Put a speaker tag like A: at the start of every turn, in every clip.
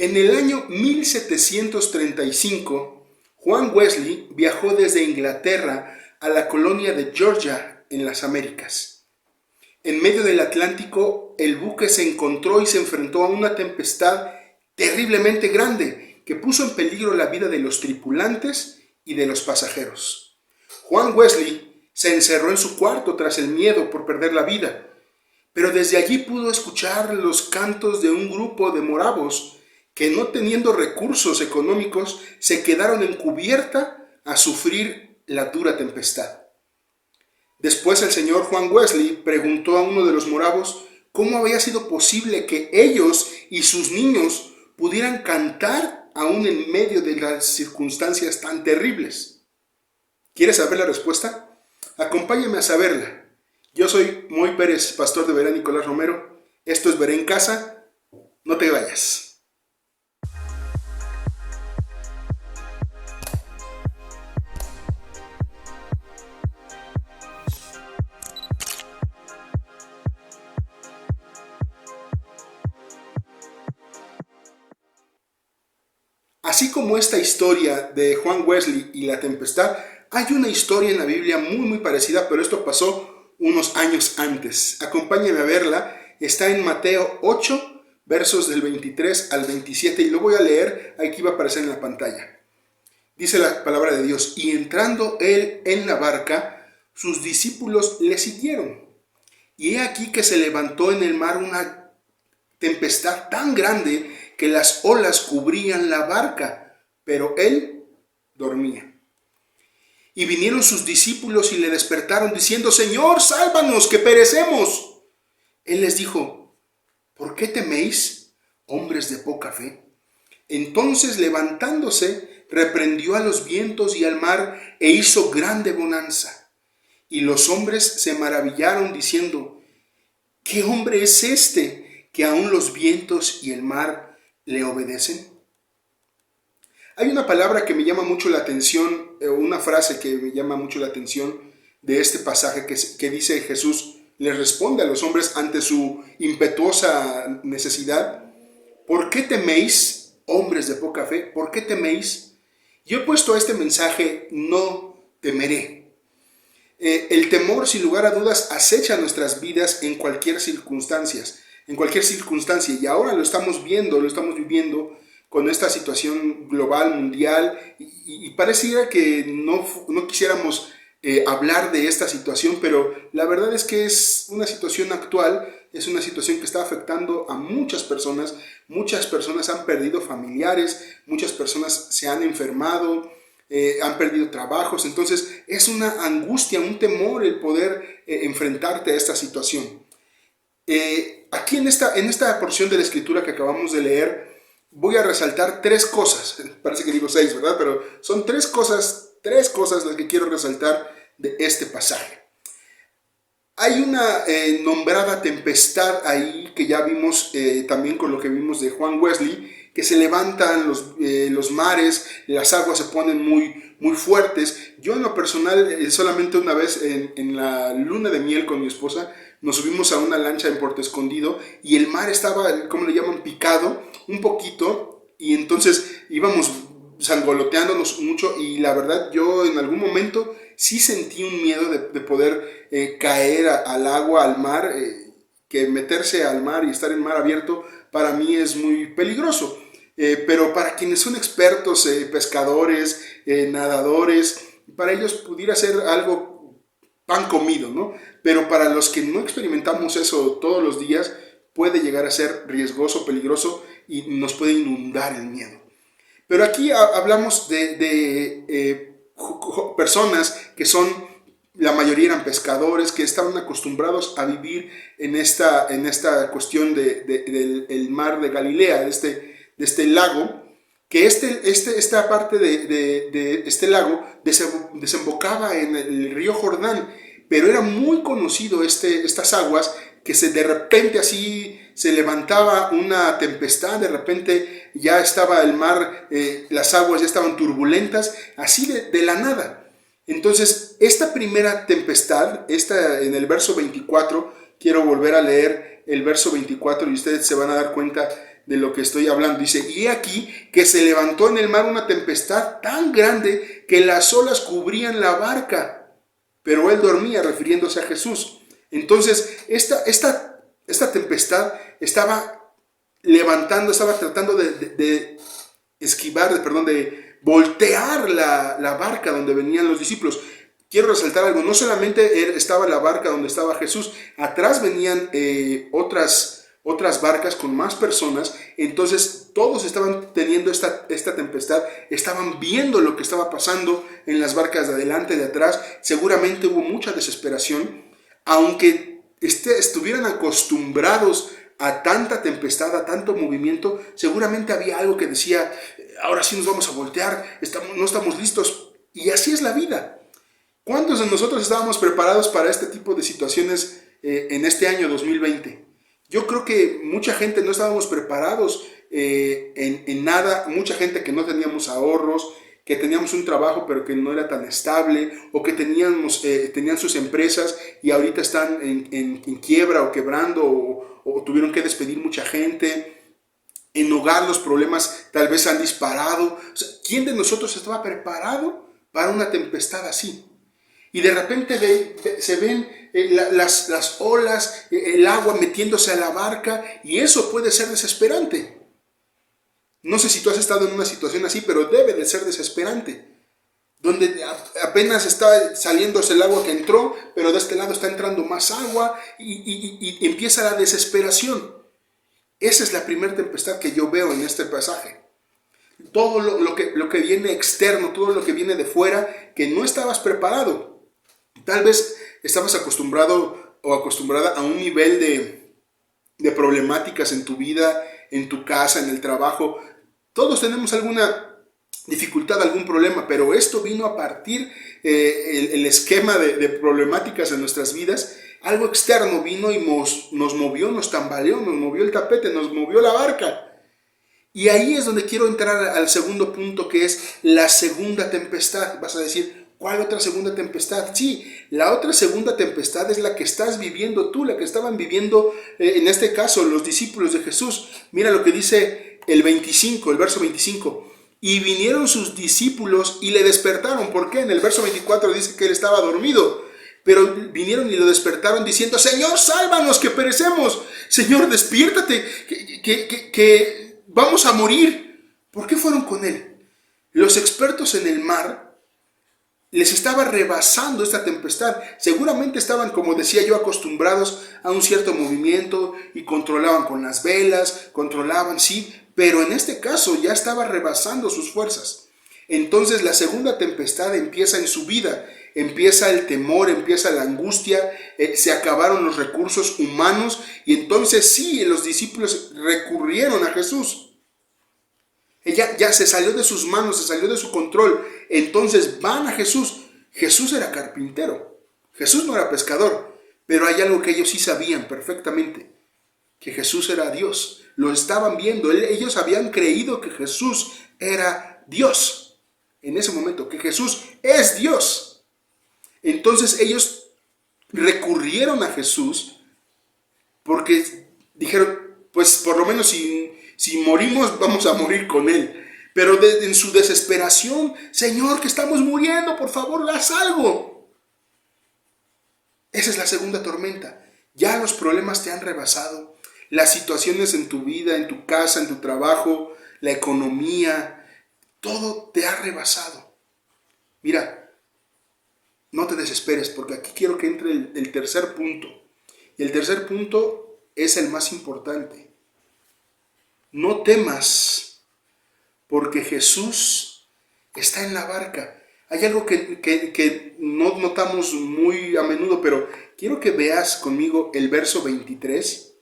A: En el año 1735, Juan Wesley viajó desde Inglaterra a la colonia de Georgia en las Américas. En medio del Atlántico, el buque se encontró y se enfrentó a una tempestad terriblemente grande que puso en peligro la vida de los tripulantes y de los pasajeros. Juan Wesley se encerró en su cuarto tras el miedo por perder la vida, pero desde allí pudo escuchar los cantos de un grupo de moravos que, no teniendo recursos económicos, se quedaron en cubierta a sufrir la dura tempestad. Después el señor Juan Wesley preguntó a uno de los moravos cómo había sido posible que ellos y sus niños pudieran cantar aún en medio de las circunstancias tan terribles. ¿Quieres saber la respuesta? Acompáñame a saberla. Yo soy Moy Pérez, pastor de Verán Nicolás Romero. Esto es Veré en Casa. No te vayas. Así como esta historia de Juan Wesley y la tempestad, hay una historia en la Biblia muy parecida, pero esto pasó unos años antes. Acompáñame a verla. Está en Mateo 8, versos del 23 al 27, y lo voy a leer, aquí va a aparecer en la pantalla. Dice la palabra de Dios: y entrando él en la barca, sus discípulos le siguieron. Y he aquí que se levantó en el mar una tempestad tan grande que las olas cubrían la barca, pero él dormía. Y vinieron sus discípulos y le despertaron diciendo: Señor, sálvanos, que perecemos. Él les dijo: ¿por qué teméis, hombres de poca fe? Entonces, levantándose, reprendió a los vientos y al mar e hizo grande bonanza. Y los hombres se maravillaron diciendo: ¿qué hombre es este que aún los vientos y el mar le obedecen? Hay una palabra que me llama mucho la atención, una frase que me llama mucho la atención de este pasaje que dice: Jesús les responde a los hombres ante su impetuosa necesidad. ¿Por qué teméis, hombres de poca fe? ¿Por qué teméis? Yo he puesto a este mensaje: no temeré. El temor, sin lugar a dudas, acecha nuestras vidas en cualquier circunstancia, y ahora lo estamos viendo, lo estamos viviendo con esta situación global, mundial, y pareciera que no quisiéramos hablar de esta situación, pero la verdad es que es una situación actual, es una situación que está afectando a muchas personas han perdido familiares, muchas personas se han enfermado, han perdido trabajos. Entonces es una angustia, un temor el poder enfrentarte a esta situación. Aquí en esta porción de la escritura que acabamos de leer, voy a resaltar tres cosas. Parece que digo seis, ¿verdad? Pero son tres cosas las que quiero resaltar de este pasaje. Hay una nombrada tempestad ahí que ya vimos también con lo que vimos de Juan Wesley, que se levantan los mares, las aguas se ponen muy fuertes. Yo en lo personal, solamente una vez en la luna de miel con mi esposa, nos subimos a una lancha en Puerto Escondido y el mar estaba, ¿cómo le llaman?, picado un poquito, y entonces íbamos sangoloteándonos mucho, y la verdad yo en algún momento sí sentí un miedo de poder caer al agua, al mar, que meterse al mar y estar en mar abierto para mí es muy peligroso. Pero para quienes son expertos, pescadores, nadadores, para ellos pudiera ser algo pan comido, ¿no? Pero para los que no experimentamos eso todos los días, puede llegar a ser riesgoso, peligroso, y nos puede inundar el miedo. Pero aquí hablamos de personas que la mayoría eran pescadores, que estaban acostumbrados a vivir en esta cuestión del mar de Galilea, de este lago, que esta parte de este lago desembocaba en el río Jordán, pero era muy conocido estas aguas, que de repente así se levantaba una tempestad, de repente ya estaba el mar, las aguas ya estaban turbulentas, así de la nada. Entonces, esta primera tempestad, en el verso 24, quiero volver a leer el verso 24 y ustedes se van a dar cuenta de lo que estoy hablando. Dice, y he aquí que se levantó en el mar una tempestad tan grande que las olas cubrían la barca, pero él dormía, refiriéndose a Jesús. Entonces, esta tempestad estaba levantando, estaba tratando de esquivar, de voltear la barca donde venían los discípulos. Quiero resaltar algo, no solamente estaba la barca donde estaba Jesús, atrás venían otras barcas con más personas. Entonces todos estaban teniendo esta tempestad, estaban viendo lo que estaba pasando en las barcas de adelante, de atrás. Seguramente hubo mucha desesperación, aunque estuvieran acostumbrados a tanta tempestad, a tanto movimiento. Seguramente había algo que decía, ahora sí nos vamos a voltear, no estamos listos. Y así es la vida. ¿Cuántos de nosotros estábamos preparados para este tipo de situaciones en este año 2020? Yo creo que mucha gente no estábamos preparados en nada, mucha gente que no teníamos ahorros, que teníamos un trabajo pero que no era tan estable, o que tenían sus empresas y ahorita están en quiebra o quebrando, o tuvieron que despedir mucha gente. En hogar los problemas tal vez han disparado. O sea, ¿quién de nosotros estaba preparado para una tempestad así? Y de repente se ven las olas, el agua metiéndose a la barca, y eso puede ser desesperante. No sé si tú has estado en una situación así, pero debe de ser desesperante. Donde apenas está saliéndose el agua que entró, pero de este lado está entrando más agua y empieza la desesperación. Esa es la primera tempestad que yo veo en este pasaje. Todo lo que viene externo, todo lo que viene de fuera, que no estabas preparado. Tal vez estabas acostumbrado o acostumbrada a un nivel de problemáticas en tu vida, en tu casa, en el trabajo. Todos tenemos alguna dificultad, algún problema, pero esto vino a partir el esquema de problemáticas en nuestras vidas. Algo externo vino y nos movió, nos tambaleó, nos movió el tapete, nos movió la barca. Y ahí es donde quiero entrar al segundo punto, que es la segunda tempestad. Vas a decir, ¿cuál otra segunda tempestad? Sí, la otra segunda tempestad es la que estás viviendo tú, la que estaban viviendo, en este caso, los discípulos de Jesús. Mira lo que dice el verso 25. Y vinieron sus discípulos y le despertaron. ¿Por qué? En el verso 24 dice que él estaba dormido. Pero vinieron y lo despertaron diciendo, Señor, sálvanos, que perecemos. Señor, despiértate, que vamos a morir. ¿Por qué fueron con él? Los expertos en el mar les estaba rebasando esta tempestad. Seguramente estaban, como decía yo, acostumbrados a un cierto movimiento y controlaban con las velas, controlaban, sí, pero en este caso ya estaba rebasando sus fuerzas. Entonces la segunda tempestad empieza en su vida, empieza el temor, empieza la angustia, se acabaron los recursos humanos, y entonces sí, los discípulos recurrieron a Jesús. Ya se salió de sus manos, se salió de su control. Entonces van a Jesús. Jesús era carpintero, Jesús no era pescador, pero hay algo que ellos sí sabían perfectamente, que Jesús era Dios. Lo estaban viendo, ellos habían creído que Jesús era Dios en ese momento, que Jesús es Dios. Entonces ellos recurrieron a Jesús porque dijeron, pues por lo menos si morimos, vamos a morir con él. Pero en su desesperación, Señor, que estamos muriendo, por favor, haz algo. Esa es la segunda tormenta. Ya los problemas te han rebasado. Las situaciones en tu vida, en tu casa, en tu trabajo, la economía, todo te ha rebasado. Mira, no te desesperes, porque aquí quiero que entre el tercer punto. Y el tercer punto es el más importante. No temas, porque Jesús está en la barca. Hay algo que no notamos muy a menudo, pero quiero que veas conmigo el verso 23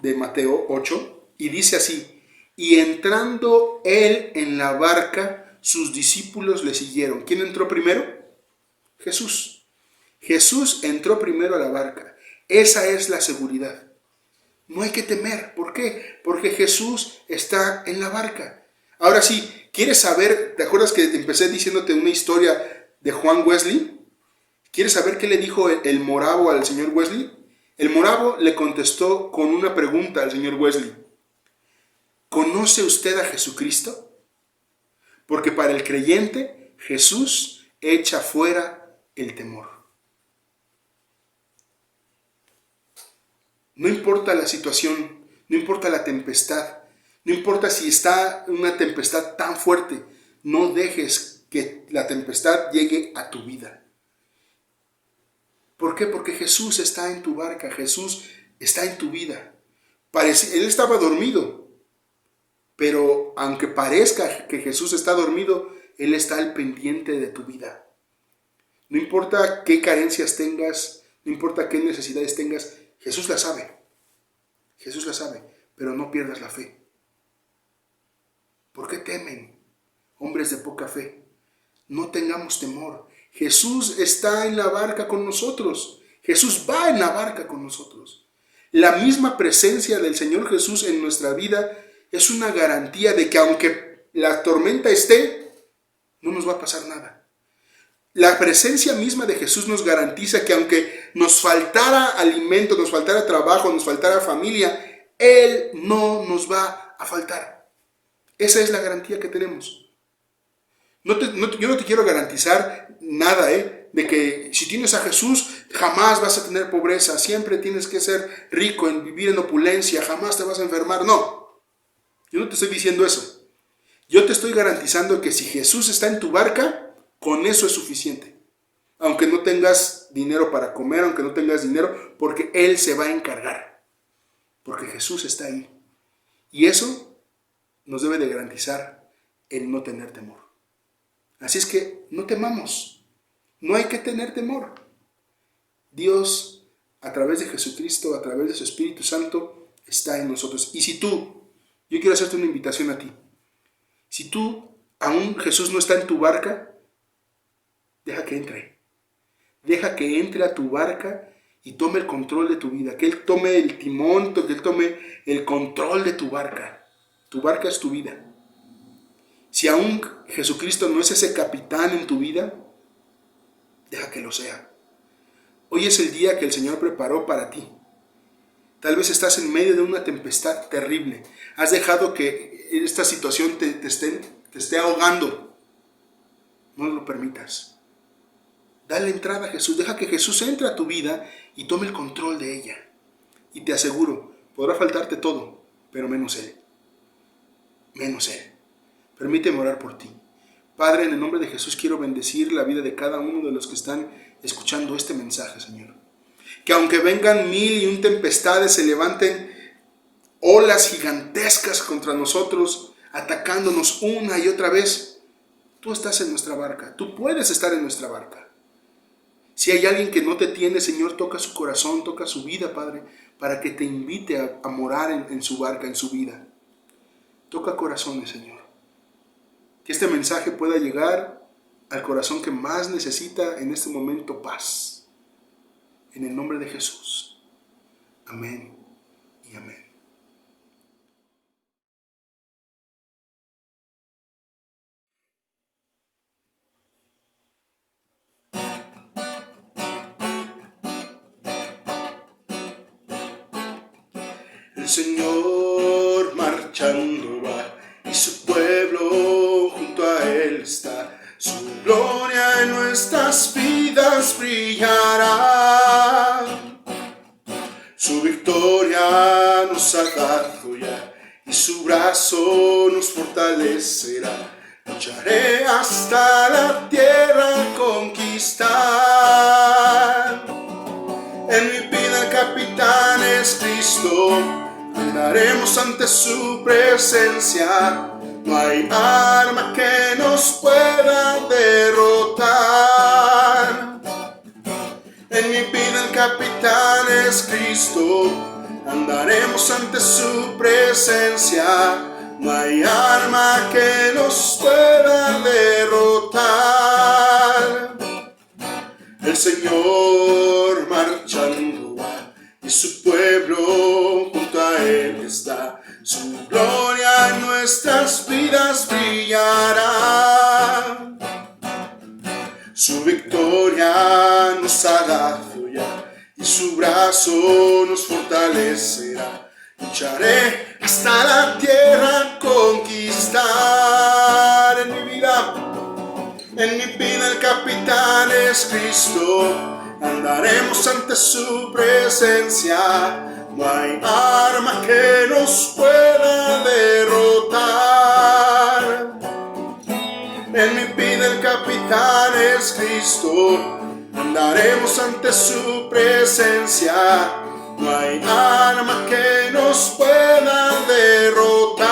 A: de Mateo 8, y dice así: y entrando él en la barca, sus discípulos le siguieron. ¿Quién entró primero? Jesús. Jesús entró primero a la barca. Esa es la seguridad. No hay que temer. ¿Por qué? Porque Jesús está en la barca. Ahora sí, ¿quieres saber? ¿Te acuerdas que empecé diciéndote una historia de Juan Wesley? ¿Quieres saber qué le dijo el moravo al señor Wesley? El moravo le contestó con una pregunta al señor Wesley. ¿Conoce usted a Jesucristo? Porque para el creyente, Jesús echa fuera el temor. No importa la situación, no importa la tempestad, no importa si está una tempestad tan fuerte, no dejes que la tempestad llegue a tu vida. ¿Por qué? Porque Jesús está en tu barca, Jesús está en tu vida. Él estaba dormido, pero aunque parezca que Jesús está dormido, Él está al pendiente de tu vida. No importa qué carencias tengas, no importa qué necesidades tengas, Jesús la sabe. Jesús la sabe, pero no pierdas la fe. ¿Por qué temen, hombres de poca fe? No tengamos temor. Jesús está en la barca con nosotros. Jesús va en la barca con nosotros. La misma presencia del Señor Jesús en nuestra vida es una garantía de que aunque la tormenta esté, no nos va a pasar nada. La presencia misma de Jesús nos garantiza que aunque nos faltara alimento, nos faltara trabajo, nos faltara familia, Él no nos va a faltar. Esa es la garantía que tenemos. Yo no te quiero garantizar nada, de que si tienes a Jesús jamás vas a tener pobreza, siempre tienes que ser rico, en vivir en opulencia, jamás te vas a enfermar. No, yo no te estoy diciendo eso. Yo te estoy garantizando que si Jesús está en tu barca, con eso es suficiente. Aunque no tengas dinero para comer, aunque no tengas dinero, porque Él se va a encargar. Porque Jesús está ahí. Y eso nos debe de garantizar el no tener temor. Así es que no temamos, no hay que tener temor. Dios, a través de Jesucristo, a través de su Espíritu Santo, está en nosotros. Y si yo quiero hacerte una invitación a ti. Si aún Jesús no está en tu barca, deja que entre. Deja que entre a tu barca y tome el control de tu vida. Que Él tome el timón, que Él tome el control de tu barca. Tu barca es tu vida. Si aún Jesucristo no es ese capitán en tu vida, deja que lo sea. Hoy es el día que el Señor preparó para ti. Tal vez estás en medio de una tempestad terrible. Has dejado que esta situación te esté ahogando. No lo permitas. Dale entrada a Jesús. Deja que Jesús entre a tu vida y tome el control de ella. Y te aseguro, podrá faltarte todo, pero menos Él. Menos Él. Permíteme orar por ti. Padre, en el nombre de Jesús quiero bendecir la vida de cada uno de los que están escuchando este mensaje, Señor. Que aunque vengan 1001 tempestades, se levanten olas gigantescas contra nosotros, atacándonos una y otra vez, tú estás en nuestra barca. Tú puedes estar en nuestra barca. Si hay alguien que no te tiene, Señor, toca su corazón, toca su vida, Padre, para que te invite a morar en su barca, en su vida. Toca corazones, Señor. Que este mensaje pueda llegar al corazón que más necesita en este momento paz. En el nombre de Jesús. Amén y amén. El Señor marchando va y su pueblo junto a Él está. Su gloria en nuestras vidas brillará. Su victoria nos ha dado ya y su brazo nos fortalecerá. Lucharé hasta la tierra conquistar. En mi vida el capitán es Cristo. Andaremos ante su presencia. No hay arma que nos pueda derrotar. En mi vida el capitán es Cristo. Andaremos ante su presencia. No hay arma que nos pueda derrotar. El Señor marchando va y su pueblo junto a Él está. Su gloria en nuestras vidas brillará. Su victoria nos ha dado ya y su brazo nos fortalecerá. Lucharé hasta hasta la tierra conquistar. En mi vida el capitán es Cristo, andaremos ante su presencia, no hay arma que nos pueda derrotar. En mi vida el capitán es Cristo, andaremos ante su presencia, no hay arma que nos pueda derrotar.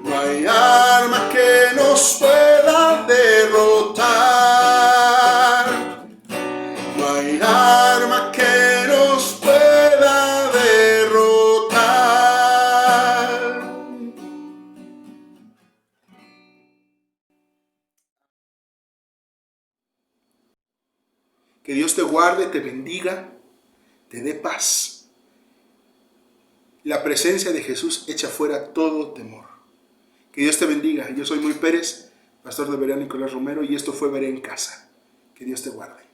A: No hay arma que nos pueda derrotar. No hay arma que nos pueda derrotar. Que Dios te guarde, te bendiga, te dé paz. La presencia de Jesús echa fuera todo temor. Que Dios te bendiga. Yo soy Muy Pérez, pastor de Berea Nicolás Romero, y esto fue Veré en Casa. Que Dios te guarde.